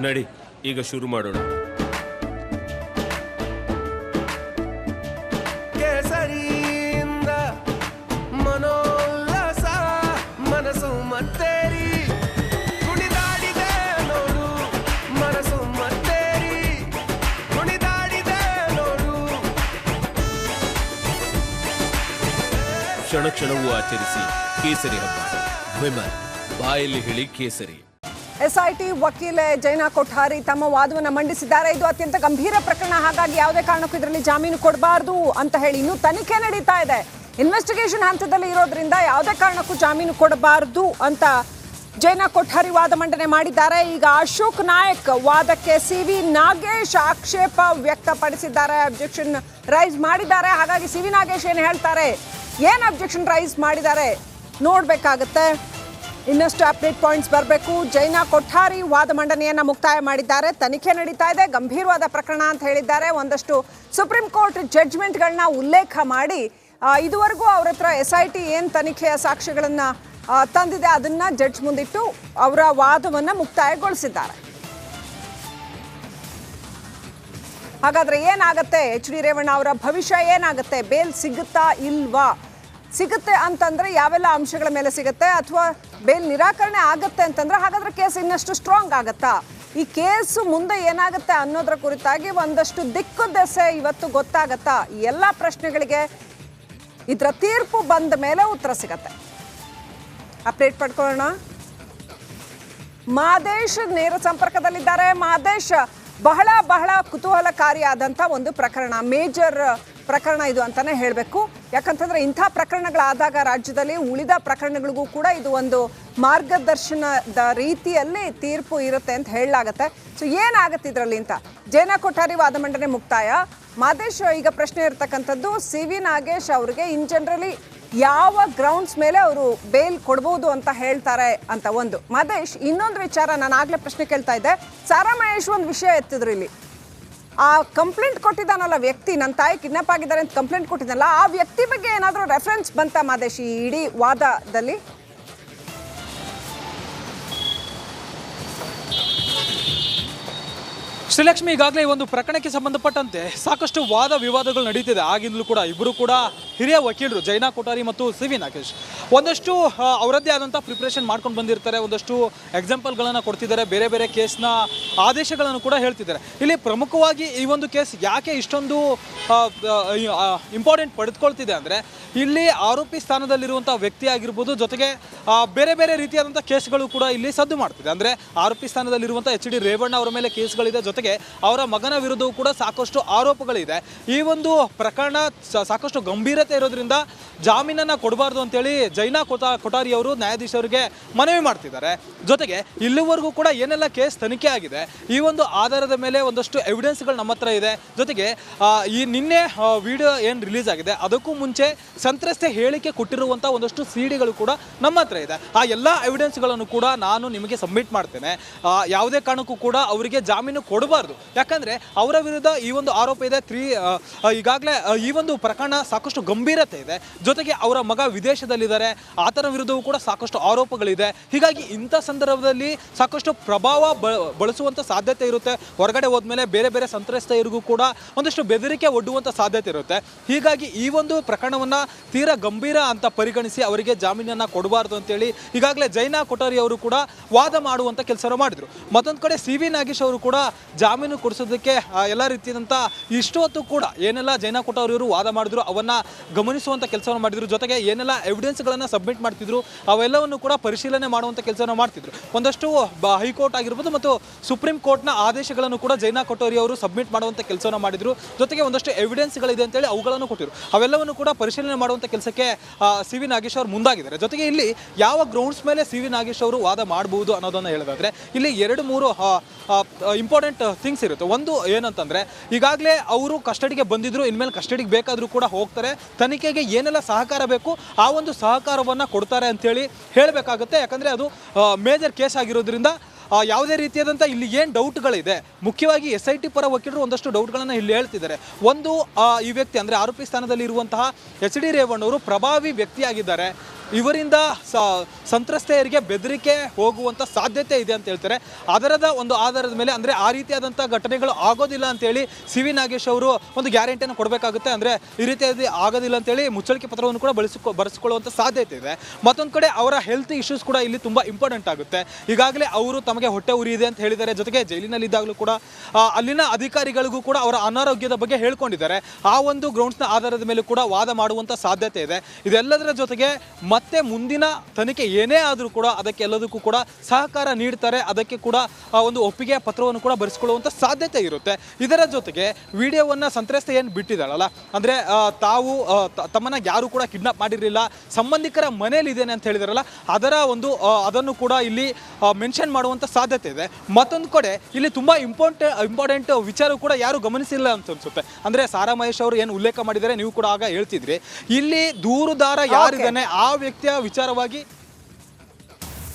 ನಡಿ ಈಗ ಶುರು ಮಾಡೋಣ. ಕೇಸರಿಯಿಂದ ಮನೋಲ್ಲಾಸ ಮನಸ್ಸು ಮತ್ತೇರಿ ಕುಣಿದಾಡಿದೆ ನೋಡು, ಮನಸ್ಸು ಮತ್ತೇರಿ ಕುಣಿದಾಡಿದೆ ನೋಡು. ಕ್ಷಣ ಕ್ಷಣವೂ ಆಚರಿಸಿ ಕೇಸರಿ ಹಬ್ಬ. ವಿಮಲ್ ಬಾಯಲ್ಲಿ ಹೇಳಿ ಕೇಸರಿ. ಎಸ್ಐಟಿ ವಕೀಲೆ ಜೈನಾ ಕೊಠಾರಿ ತಮ್ಮ ವಾದವನ್ನು ಮಂಡಿಸಿದ್ದಾರೆ. ಇದು ಅತ್ಯಂತ ಗಂಭೀರ ಪ್ರಕರಣ, ಹಾಗಾಗಿ ಯಾವುದೇ ಕಾರಣಕ್ಕೂ ಇದರಲ್ಲಿ ಜಾಮೀನು ಕೊಡಬಾರದು ಅಂತ ಹೇಳಿ ಇನ್ನೂ ತನಿಖೆ ನಡೀತಾ ಇದೆ, ಇನ್ವೆಸ್ಟಿಗೇಷನ್ ಹಂತದಲ್ಲಿ ಇರೋದ್ರಿಂದ ಯಾವುದೇ ಕಾರಣಕ್ಕೂ ಜಾಮೀನು ಕೊಡಬಾರದು ಅಂತ ಜೈನಾ ಕೊಠಾರಿ ವಾದ ಮಂಡನೆ ಮಾಡಿದ್ದಾರೆ. ಈಗ ಅಶೋಕ್ ನಾಯಕ್ ವಾದಕ್ಕೆ CV ನಾಗೇಶ್ ಆಕ್ಷೇಪ ವ್ಯಕ್ತಪಡಿಸಿದ್ದಾರೆ, ಅಬ್ಜೆಕ್ಷನ್ ರೈಸ್ ಮಾಡಿದ್ದಾರೆ. ಹಾಗಾಗಿ CV ನಾಗೇಶ್ ಏನು ಹೇಳ್ತಾರೆ, ಏನು ಅಬ್ಜೆಕ್ಷನ್ ರೈಸ್ ಮಾಡಿದ್ದಾರೆ ನೋಡಬೇಕಾಗುತ್ತೆ. ಇನ್ನಷ್ಟು ಅಪ್ಡೇಟ್ ಪಾಯಿಂಟ್ಸ್ ಬರಬೇಕು. ಜೈನಾ ಕೊಠಾರಿ ವಾದ ಮಂಡನೆಯನ್ನು ಮುಕ್ತಾಯ ಮಾಡಿದ್ದಾರೆ. ತನಿಖೆ ನಡೀತಾ ಇದೆ, ಗಂಭೀರವಾದ ಪ್ರಕರಣ ಅಂತ ಹೇಳಿದ್ದಾರೆ. ಒಂದಷ್ಟು ಸುಪ್ರೀಂ ಕೋರ್ಟ್ ಜಡ್ಜ್ಮೆಂಟ್ಗಳನ್ನ ಉಲ್ಲೇಖ ಮಾಡಿ ಇದುವರೆಗೂ ಅವ್ರ ಹತ್ರ SIT ಏನು ತನಿಖೆಯ ಸಾಕ್ಷ್ಯಗಳನ್ನು ತಂದಿದೆ ಅದನ್ನು ಜಡ್ಜ್ ಮುಂದಿಟ್ಟು ಅವರ ವಾದವನ್ನು ಮುಕ್ತಾಯಗೊಳಿಸಿದ್ದಾರೆ. ಹಾಗಾದರೆ ಏನಾಗುತ್ತೆ, HD ರೇವಣ್ಣ ಅವರ ಭವಿಷ್ಯ ಏನಾಗುತ್ತೆ, ಬೇಲ್ ಸಿಗುತ್ತಾ ಇಲ್ವಾ, ಸಿಗುತ್ತೆ ಅಂತಂದರೆ ಯಾವೆಲ್ಲ ಅಂಶಗಳ ಮೇಲೆ ಸಿಗುತ್ತೆ, ಅಥವಾ ಬೇಲ್ ನಿರಾಕರಣೆ ಆಗುತ್ತೆ ಅಂತಂದ್ರೆ ಹಾಗಾದ್ರೆ ಕೇಸ್ ಇನ್ನಷ್ಟು ಸ್ಟ್ರಾಂಗ್ ಆಗುತ್ತಾ, ಈ ಕೇಸು ಮುಂದೆ ಏನಾಗುತ್ತೆ ಅನ್ನೋದರ ಕುರಿತಾಗಿ ಒಂದಷ್ಟು ದಿಕ್ಕು ದೆಸೆ ಇವತ್ತು ಗೊತ್ತಾಗತ್ತಾ, ಈ ಎಲ್ಲ ಪ್ರಶ್ನೆಗಳಿಗೆ ಇದರ ತೀರ್ಪು ಬಂದ ಮೇಲೆ ಉತ್ತರ ಸಿಗತ್ತೆ. ಅಪ್ಡೇಟ್ ಪಡ್ಕೊಳ್ಳೋಣ. ಮಾದೇಶ್ ನೇರ ಸಂಪರ್ಕದಲ್ಲಿದ್ದಾರೆ. ಮಾದೇಶ್, ಬಹಳ ಕುತೂಹಲಕಾರಿಯಾದಂಥ ಒಂದು ಪ್ರಕರಣ, ಮೇಜರ್ ಪ್ರಕರಣ ಇದು ಅಂತಾನೆ ಹೇಳಬೇಕು. ಯಾಕಂತಂದ್ರೆ ಇಂಥ ಪ್ರಕರಣಗಳಾದಾಗ ರಾಜ್ಯದಲ್ಲಿ ಉಳಿದ ಪ್ರಕರಣಗಳಿಗೂ ಕೂಡ ಇದು ಒಂದು ಮಾರ್ಗದರ್ಶನದ ರೀತಿಯಲ್ಲಿ ತೀರ್ಪು ಇರುತ್ತೆ ಅಂತ ಹೇಳಲಾಗತ್ತೆ. ಸೊ ಏನಾಗುತ್ತೆ ಇದರಲ್ಲಿ ಅಂತ ಜೈನಾ ಕೊಠಾರಿ ವಾದ ಮಂಡನೆ ಮುಕ್ತಾಯ. ಮಾದೇಶ್, ಈಗ ಪ್ರಶ್ನೆ ಇರ್ತಕ್ಕಂಥದ್ದು CV ನಾಗೇಶ್ ಅವರಿಗೆ ಇನ್ ಜನರಲಿ ಯಾವ ಗ್ರೌಂಡ್ಸ್ ಮೇಲೆ ಅವರು ಬೇಲ್ ಕೊಡ್ಬೋದು ಅಂತ ಹೇಳ್ತಾರೆ ಅಂತ ಒಂದು. ಮಾದೇಶ್, ಇನ್ನೊಂದು ವಿಚಾರ, ನಾನು ಆಗಲೇ ಪ್ರಶ್ನೆ ಕೇಳ್ತಾ ಇದ್ದೆ, ಸಾರಾ ಮಹೇಶ್ ಒಂದು ವಿಷಯ ಎತ್ತಿದ್ರು ಇಲ್ಲಿ. ಆ ಕಂಪ್ಲೇಂಟ್ ಕೊಟ್ಟಿದ್ದಾನಲ್ಲ ವ್ಯಕ್ತಿ, ನನ್ನ ತಾಯಿ ಕಿಡ್ನಾಪ್ ಆಗಿದ್ದಾರೆ ಅಂತ ಕಂಪ್ಲೇಂಟ್ ಕೊಟ್ಟಿದ್ದಾನಲ್ಲ, ಆ ವ್ಯಕ್ತಿ ಬಗ್ಗೆ ಏನಾದರೂ ರೆಫರೆನ್ಸ್ ಬಂತಾ ಮಾದೇಶ್ ಈ ಇಡೀ ವಾದದಲ್ಲಿ? ಶ್ರೀಲಕ್ಷ್ಮಿ, ಈಗಾಗಲೇ ಈ ಒಂದು ಪ್ರಕರಣಕ್ಕೆ ಸಂಬಂಧಪಟ್ಟಂತೆ ಸಾಕಷ್ಟು ವಾದ ವಿವಾದಗಳು ನಡೀತಿದೆ. ಆಗಿಂದಲೂ ಕೂಡ ಇಬ್ಬರು ಕೂಡ ಹಿರಿಯ ವಕೀಲರು ಜೈನಾ ಕೊಠಾರಿ ಮತ್ತು CV ನಾಗೇಶ್ ಒಂದಷ್ಟು ಅವರದ್ದೇ ಆದಂಥ ಪ್ರಿಪ್ರೇಷನ್ ಮಾಡ್ಕೊಂಡು ಬಂದಿರ್ತಾರೆ, ಒಂದಷ್ಟು ಎಕ್ಸಾಂಪಲ್ಗಳನ್ನು ಕೊಡ್ತಿದ್ದಾರೆ, ಬೇರೆ ಬೇರೆ ಕೇಸ್ನ ಆದೇಶಗಳನ್ನು ಕೂಡ ಹೇಳ್ತಿದ್ದಾರೆ. ಇಲ್ಲಿ ಪ್ರಮುಖವಾಗಿ ಈ ಒಂದು ಕೇಸ್ ಯಾಕೆ ಇಷ್ಟೊಂದು ಇಂಪಾರ್ಟೆಂಟ್ ಪಡೆದುಕೊಳ್ತಿದೆ ಅಂದರೆ, ಇಲ್ಲಿ ಆರೋಪಿ ಸ್ಥಾನದಲ್ಲಿರುವಂಥ ವ್ಯಕ್ತಿ ಆಗಿರ್ಬೋದು, ಜೊತೆಗೆ ಬೇರೆ ಬೇರೆ ರೀತಿಯಾದಂಥ ಕೇಸ್ಗಳು ಕೂಡ ಇಲ್ಲಿ ಸದ್ದು ಮಾಡ್ತಿದೆ. ಅಂದರೆ ಆರೋಪಿ ಸ್ಥಾನದಲ್ಲಿರುವಂಥ HD ರೇವಣ್ಣ ಅವರ ಮೇಲೆ ಕೇಸ್ಗಳಿದೆ, ಜೊತೆಗೆ ಅವರ ಮಗನ ವಿರುದ್ಧವೂ ಕೂಡ ಸಾಕಷ್ಟು ಆರೋಪಗಳಿದೆ. ಈ ಒಂದು ಪ್ರಕರಣ ಸಾಕಷ್ಟು ಗಂಭೀರತೆ ಇರೋದ್ರಿಂದ ಜಾಮೀನನ್ನು ಕೊಡಬಾರ್ದು ಅಂತೇಳಿ ಜೈನಾ ಕೊಠಾರಿ ಅವರು ನ್ಯಾಯಾಧೀಶರಿಗೆ ಮನವಿ ಮಾಡ್ತಿದ್ದಾರೆ. ಜೊತೆಗೆ ಇಲ್ಲಿವರೆಗೂ ಕೂಡ ಏನೆಲ್ಲ ಕೇಸ್ ತನಿಖೆ ಆಗಿದೆ, ಈ ಒಂದು ಆಧಾರದ ಮೇಲೆ ಒಂದಷ್ಟು ಎವಿಡೆನ್ಸ್ಗಳು ನಮ್ಮ ಹತ್ರ ಇದೆ. ಜೊತೆಗೆ ಈ ನಿನ್ನೆ ವಿಡಿಯೋ ಏನು ರಿಲೀಸ್ ಆಗಿದೆ, ಅದಕ್ಕೂ ಮುಂಚೆ ಸಂತ್ರಸ್ತೆ ಹೇಳಿಕೆ ಕೊಟ್ಟಿರುವಂಥ ಒಂದಷ್ಟು CDಗಳು ಕೂಡ ನಮ್ಮ ಹತ್ರ ಇದೆ. ಆ ಎಲ್ಲ ಎವಿಡೆನ್ಸ್ಗಳನ್ನು ಕೂಡ ನಾನು ನಿಮಗೆ ಸಬ್ಮಿಟ್ ಮಾಡ್ತೇನೆ. ಯಾವುದೇ ಕಾರಣಕ್ಕೂ ಕೂಡ ಅವರಿಗೆ ಜಾಮೀನು ಕೊಡಬಾರ್ದು, ಯಾಕಂದರೆ ಅವರ ವಿರುದ್ಧ ಈ ಒಂದು ಆರೋಪ ಇದೆ. ಈಗಾಗಲೇ ಈ ಒಂದು ಪ್ರಕರಣ ಸಾಕಷ್ಟು ಗಂಭೀರತೆ ಇದೆ. ಜೊತೆಗೆ ಅವರ ಮಗ ವಿದೇಶದಲ್ಲಿದ್ದಾರೆ, ಆತನ ವಿರುದ್ಧವೂ ಕೂಡ ಸಾಕಷ್ಟು ಆರೋಪಗಳಿದೆ. ಹೀಗಾಗಿ ಇಂಥ ಸಂದರ್ಭದಲ್ಲಿ ಸಾಕಷ್ಟು ಪ್ರಭಾವ ಬಳಸುವಂಥ ಸಾಧ್ಯತೆ ಇರುತ್ತೆ. ಹೊರಗಡೆ ಹೋದ್ಮೇಲೆ ಬೇರೆ ಬೇರೆ ಸಂತ್ರಸ್ತೆಯರಿಗೂ ಕೂಡ ಒಂದಷ್ಟು ಬೆದರಿಕೆ ಒಡ್ಡುವಂಥ ಸಾಧ್ಯತೆ ಇರುತ್ತೆ. ಹೀಗಾಗಿ ಈ ಒಂದು ಪ್ರಕರಣವನ್ನು ತೀರಾ ಗಂಭೀರ ಅಂತ ಪರಿಗಣಿಸಿ ಅವರಿಗೆ ಜಾಮೀನನ್ನು ಕೊಡಬಾರ್ದು ಅಂತೇಳಿ ಈಗಾಗಲೇ ಜೈನಾ ಕೊಠಾರಿ ಅವರು ಕೂಡ ವಾದ ಮಾಡುವಂಥ ಕೆಲಸ ಮಾಡಿದರು. ಮತ್ತೊಂದು ಕಡೆ CV ನಾಗೇಶ್ ಅವರು ಕೂಡ ಜಾಮೀನು ಕೊಡಿಸೋದಕ್ಕೆ ಎಲ್ಲ ರೀತಿಯಾದಂಥ ಇಷ್ಟೊತ್ತು ಕೂಡ ಏನೆಲ್ಲ ಜೈನಾ ಕೊಠಾರಿ ಅವರು ವಾದ ಮಾಡಿದ್ರು ಅವನ್ನು ಗಮನಿಸುವಂಥ ಕೆಲಸವನ್ನು ಮಾಡಿದ್ರು. ಜೊತೆಗೆ ಏನೆಲ್ಲ ಎವಿಡೆನ್ಸ್ಗಳನ್ನು ಸಬ್ಮಿಟ್ ಮಾಡ್ತಿದ್ರು ಅವೆಲ್ಲವನ್ನು ಕೂಡ ಪರಿಶೀಲನೆ ಮಾಡುವಂಥ ಕೆಲಸವನ್ನು ಮಾಡ್ತಿದ್ರು. ಒಂದಷ್ಟು ಹೈಕೋರ್ಟ್ ಆಗಿರ್ಬೋದು ಮತ್ತು ಸುಪ್ರೀಂ ಕೋರ್ಟ್ನ ಆದೇಶಗಳನ್ನು ಕೂಡ ಜೈನಾ ಕೊಠಾರಿ ಅವರು ಸಬ್ಮಿಟ್ ಮಾಡುವಂಥ ಕೆಲಸವನ್ನು ಮಾಡಿದ್ರು. ಜೊತೆಗೆ ಒಂದಷ್ಟು ಎವಿಡೆನ್ಸ್ಗಳಿದೆ ಅಂತೇಳಿ ಅವುಗಳನ್ನು ಕೊಟ್ಟಿದ್ರು. ಅವೆಲ್ಲವನ್ನು ಕೂಡ ಪರಿಶೀಲನೆ ಮಾಡುವಂಥ ಕೆಲಸಕ್ಕೆ CV ನಾಗೇಶ್ ಅವರು ಮುಂದಾಗಿದ್ದಾರೆ. ಜೊತೆಗೆ ಇಲ್ಲಿ ಯಾವ ಗ್ರೌಂಡ್ಸ್ ಮೇಲೆ CV ನಾಗೇಶ್ ಅವರು ವಾದ ಮಾಡಬಹುದು ಅನ್ನೋದನ್ನು ಹೇಳೋದಾದ್ರೆ ಇಲ್ಲಿ 2-3 ಇಂಪಾರ್ಟೆಂಟ್ ಥಿಂಗ್ಸ್ ಇರುತ್ತೆ. ಒಂದು ಏನಂತಂದರೆ, ಈಗಾಗಲೇ ಅವರು ಕಸ್ಟಡಿಗೆ ಬಂದಿದ್ರು, ಇನ್ಮೇಲೆ ಕಸ್ಟಡಿಗೆ ಬೇಕಾದರೂ ಕೂಡ ಹೋಗ್ತಾರೆ, ತನಿಖೆಗೆ ಏನೆಲ್ಲ ಸಹಕಾರ ಬೇಕು ಆ ಒಂದು ಸಹಕಾರವನ್ನು ಕೊಡ್ತಾರೆ ಅಂತೇಳಿ ಹೇಳಬೇಕಾಗುತ್ತೆ. ಯಾಕಂದರೆ ಅದು ಮೇಜರ್ ಕೇಸ್ ಆಗಿರೋದ್ರಿಂದ ಯಾವುದೇ ರೀತಿಯಾದಂಥ ಇಲ್ಲಿ ಏನು ಡೌಟ್ಗಳಿದೆ, ಮುಖ್ಯವಾಗಿ SIT ಪರ ವಕೀಲರು ಒಂದಷ್ಟು ಡೌಟ್ಗಳನ್ನು ಇಲ್ಲಿ ಹೇಳ್ತಿದ್ದಾರೆ. ಒಂದು, ಈ ವ್ಯಕ್ತಿ ಅಂದರೆ ಆರೋಪಿ ಸ್ಥಾನದಲ್ಲಿ ಇರುವಂತಹ HD ರೇವಣ್ಣವರು ಪ್ರಭಾವಿ ವ್ಯಕ್ತಿಯಾಗಿದ್ದಾರೆ. ಇವರಿಂದ ಸಂತ್ರಸ್ತೆಯರಿಗೆ ಬೆದರಿಕೆ ಹೋಗುವಂಥ ಸಾಧ್ಯತೆ ಇದೆ ಅಂತ ಹೇಳ್ತಾರೆ. ಅದರದ ಒಂದು ಆಧಾರದ ಮೇಲೆ ಅಂದರೆ ಆ ರೀತಿಯಾದಂಥ ಘಟನೆಗಳು ಆಗೋದಿಲ್ಲ ಅಂತೇಳಿ ಸಿ ವಿ ನಾಗೇಶ್ ಅವರು ಒಂದು ಗ್ಯಾರಂಟಿಯನ್ನು ಕೊಡಬೇಕಾಗುತ್ತೆ. ಅಂದರೆ ಈ ರೀತಿಯಾಗಿ ಆಗೋದಿಲ್ಲ ಅಂತೇಳಿ ಮುಚ್ಚಳಿಕೆ ಪತ್ರವನ್ನು ಕೂಡ ಬರೆಸಿಕೊಳ್ಳುವಂಥ ಸಾಧ್ಯತೆ ಇದೆ. ಮತ್ತೊಂದು ಕಡೆ ಅವರ ಹೆಲ್ತ್ ಇಶ್ಯೂಸ್ ಕೂಡ ಇಲ್ಲಿ ತುಂಬ ಇಂಪಾರ್ಟೆಂಟ್ ಆಗುತ್ತೆ. ಈಗಾಗಲೇ ಅವರು ತಮಗೆ ಹೊಟ್ಟೆ ಉರಿ ಇದೆ ಅಂತ ಹೇಳಿದ್ದಾರೆ. ಜೊತೆಗೆ ಜೈಲಿನಲ್ಲಿದ್ದಾಗಲೂ ಕೂಡ ಅಲ್ಲಿನ ಅಧಿಕಾರಿಗಳಿಗೂ ಕೂಡ ಅವರ ಅನಾರೋಗ್ಯದ ಬಗ್ಗೆ ಹೇಳ್ಕೊಂಡಿದ್ದಾರೆ. ಆ ಒಂದು ಗ್ರೌಂಡ್ಸ್ನ ಆಧಾರದ ಮೇಲೆ ಕೂಡ ವಾದ ಮಾಡುವಂಥ ಸಾಧ್ಯತೆ ಇದೆ. ಇದೆಲ್ಲದರ ಜೊತೆಗೆ ಮತ್ತೆ ಮುಂದಿನ ತನಿಖೆ ಏನೇ ಆದರೂ ಕೂಡ ಅದಕ್ಕೆ ಎಲ್ಲದಕ್ಕೂ ಕೂಡ ಸಹಕಾರ ನೀಡ್ತಾರೆ. ಅದಕ್ಕೆ ಕೂಡ ಒಂದು ಒಪ್ಪಿಗೆ ಪತ್ರವನ್ನು ಕೂಡ ಬರೆಸಿಕೊಳ್ಳುವಂಥ ಸಾಧ್ಯತೆ ಇರುತ್ತೆ. ಇದರ ಜೊತೆಗೆ ವಿಡಿಯೋವನ್ನು ಸಂತ್ರಸ್ತೆ ಏನು ಬಿಟ್ಟಿದ್ದಾಳಲ್ಲ, ಅಂದರೆ ತಾವು ತಮ್ಮನ್ನ ಯಾರು ಕೂಡ ಕಿಡ್ನಾಪ್ ಮಾಡಿರಲಿಲ್ಲ, ಸಂಬಂಧಿಕರ ಮನೇಲಿ ಇದ್ದೇನೆ ಅಂತ ಹೇಳಿದಾರಲ್ಲ, ಅದರ ಒಂದು ಅದನ್ನು ಕೂಡ ಇಲ್ಲಿ ಮೆನ್ಷನ್ ಮಾಡುವಂಥ ಸಾಧ್ಯತೆ ಇದೆ. ಮತ್ತೊಂದು ಕಡೆ ಇಲ್ಲಿ ತುಂಬ ಇಂಪಾರ್ಟೆಂಟ್ ವಿಚಾರ ಕೂಡ ಯಾರು ಗಮನಿಸಿಲ್ಲ ಅಂತ ಅನ್ಸುತ್ತೆ. ಅಂದರೆ ಸಾರಾ ಮಹೇಶ್ ಅವರು ಏನು ಉಲ್ಲೇಖ ಮಾಡಿದ್ದಾರೆ, ನೀವು ಕೂಡ ಆಗ ಹೇಳ್ತಿದ್ರಿ, ಇಲ್ಲಿ ದೂರುದಾರ ಯಾರಿದ್ದಾನೆ ಆ ವ್ಯಕ್ತಿಯ ವಿಚಾರವಾಗಿ